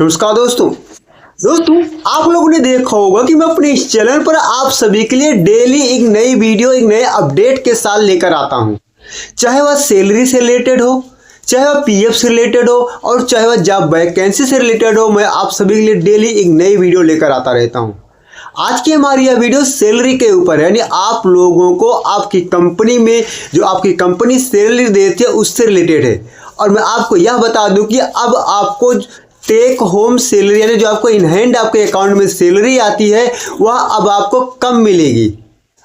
नमस्कार दोस्तों आप लोगों ने देखा होगा कि मैं अपने इस चैनल पर आप सभी के लिए डेली एक नई वीडियो एक नए अपडेट के साथ लेकर आता हूं। चाहे वह सैलरी से रिलेटेड हो, चाहे वह पीएफ से रिलेटेड हो और चाहे वह जॉब वैकेंसी से रिलेटेड हो, मैं आप सभी के लिए डेली एक नई वीडियो लेकर आता रहता हूं। आज की हमारी यह वीडियो सैलरी के ऊपर है, यानी आप लोगों को आपकी कंपनी में जो आपकी कंपनी सैलरी देती है उससे रिलेटेड है। और मैं आपको यह बता दूं कि अब आपको टेक होम सैलरी यानी जो आपको इन हैंड आपके अकाउंट में सैलरी आती है वह अब आपको कम मिलेगी।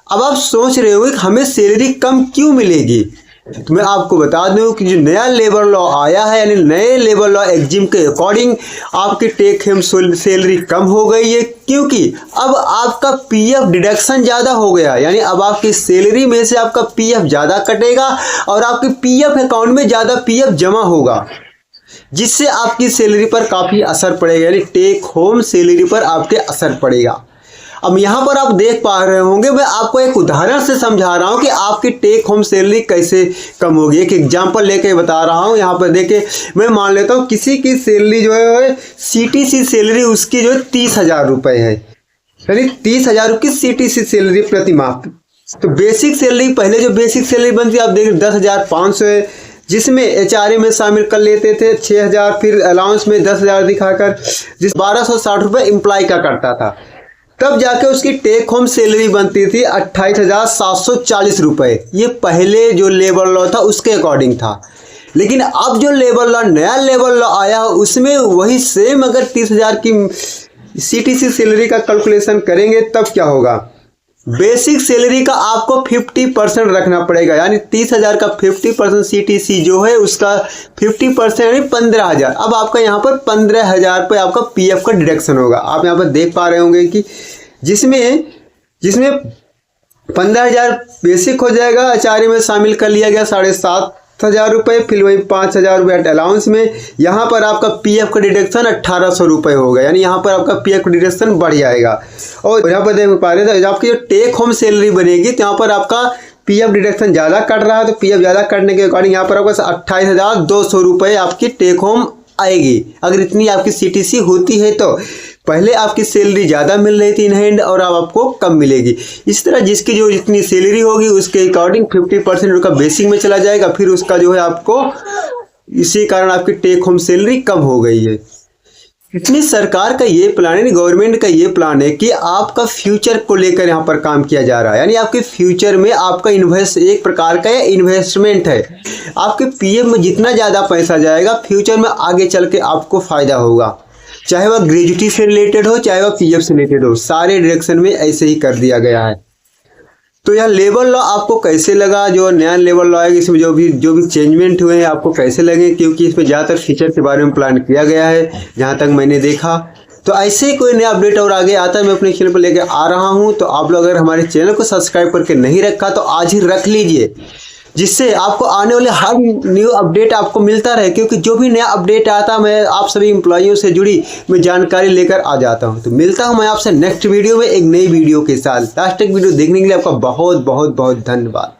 अब आप सोच रहे हो कि हमें सैलरी कम क्यों मिलेगी, तो मैं आपको बता दूं कि जो नया लेबर लॉ आया है यानी नए लेबर लॉ एक्जिम के अकॉर्डिंग आपकी टेक होम सैलरी कम हो गई है, क्योंकि अब आपका पीएफ डिडक्शन ज़्यादा हो गया। यानी अब आपकी सैलरी में से आपका पीएफ ज़्यादा कटेगा और आपके पीएफ अकाउंट में ज़्यादा पीएफ जमा होगा, जिससे आपकी सैलरी पर काफ़ी असर पड़ेगा, यानी टेक होम सैलरी पर आपके असर पड़ेगा। अब यहाँ पर आप देख पा रहे होंगे, मैं आपको एक उदाहरण से समझा रहा हूँ कि आपकी टेक होम सैलरी कैसे कम होगी। एक एग्जांपल लेके बता रहा हूँ। यहाँ पर देखिए, मैं मान लेता हूँ किसी की सैलरी जो है सीटीसी सैलरी उसकी जो है 30,000 रुपये है, यानी 30,000 रुपये की सीटीसी सैलरी प्रति माह। तो बेसिक सैलरी पहले जो बेसिक सैलरी बनती है आप देखिए 10,500 है, जिसमें एचआरए में शामिल कर लेते थे 6,000, फिर अलाउंस में 10,000 दिखाकर जिस 1,260 रुपये एम्प्लॉय का करता था। तब जाके उसकी टेक होम सैलरी बनती थी 28,740 रुपये। ये पहले जो लेबर लॉ था उसके अकॉर्डिंग था। लेकिन अब जो लेबर लॉ नया लेबर लॉ आया उसमें वही सेम अगर 30,000 की सीटीसी सैलरी का कैलकुलेशन करेंगे तब क्या होगा, बेसिक सैलरी का आपको 50% रखना पड़ेगा, यानी 30,000 का 50% सीटीसी जो है उसका 50% यानी 15,000। अब आपका यहाँ पर 15,000 रुपये आपका पीएफ का डिडक्शन होगा। आप यहाँ पर देख पा रहे होंगे कि जिसमें 15,000 बेसिक हो जाएगा, एचआरए में शामिल कर लिया गया 7,500 रुपये, फिर वही 5,000 रुपये अलाउंस में। यहाँ पर आपका पीएफ का डिडक्शन 1,800 रुपये होगा, यानी यहाँ पर आपका पीएफ का डिडक्शन बढ़ जाएगा। और यहाँ पर देख पा रहे थे आपकी जो टेक होम सैलरी बनेगी तो यहाँ पर आपका पीएफ डिडक्शन ज़्यादा कट रहा है, तो पीएफ ज़्यादा कटने के अकॉर्डिंग यहाँ पर आपका 28,200 रुपये आपकी टेक होम आएगी। अगर इतनी आपकी सीटीसी होती है तो पहले आपकी सैलरी ज़्यादा मिल रही थी इन हैंड और अब आपको कम मिलेगी। इस तरह जिसकी जो जितनी सैलरी होगी उसके अकॉर्डिंग 50% उसका बेसिक में चला जाएगा, फिर उसका जो है आपको इसी कारण आपकी टेक होम सैलरी कम हो गई है। इतनी सरकार का ये प्लान है, गवर्नमेंट का ये प्लान है कि आपका फ्यूचर को लेकर यहाँ पर काम किया जा रहा है, यानी आपके फ्यूचर में आपका एक प्रकार का इन्वेस्टमेंट है। आपके पीएफ में जितना ज़्यादा पैसा जाएगा फ्यूचर में आगे चल के आपको फ़ायदा होगा, चाहे वह ग्रेजुएटी से रिलेटेड हो चाहे वह पीएफ से रिलेटेड हो, सारे डायरेक्शन में ऐसे ही कर दिया गया है। तो यह लेबर लॉ आपको कैसे लगा, जो नया लेबर लॉ है इसमें जो भी चेंजमेंट हुए हैं आपको कैसे लगे, क्योंकि इसमें ज़्यादातर फीचर के बारे में प्लान किया गया है जहाँ तक मैंने देखा। तो ऐसे ही कोई नया अपडेट और आगे आता है मैं अपने चैनल पर लेकर आ रहा हूँ। तो आप लोग अगर हमारे चैनल को सब्सक्राइब करके नहीं रखा तो आज ही रख लीजिए, जिससे आपको आने वाले हर न्यू अपडेट आपको मिलता रहे, क्योंकि जो भी नया अपडेट आता मैं आप सभी एम्प्लॉइयों से जुड़ी मैं जानकारी लेकर आ जाता हूं। तो मिलता हूं मैं आपसे नेक्स्ट वीडियो में एक नई वीडियो के साथ। लास्ट तक वीडियो देखने के लिए आपका बहुत बहुत बहुत धन्यवाद।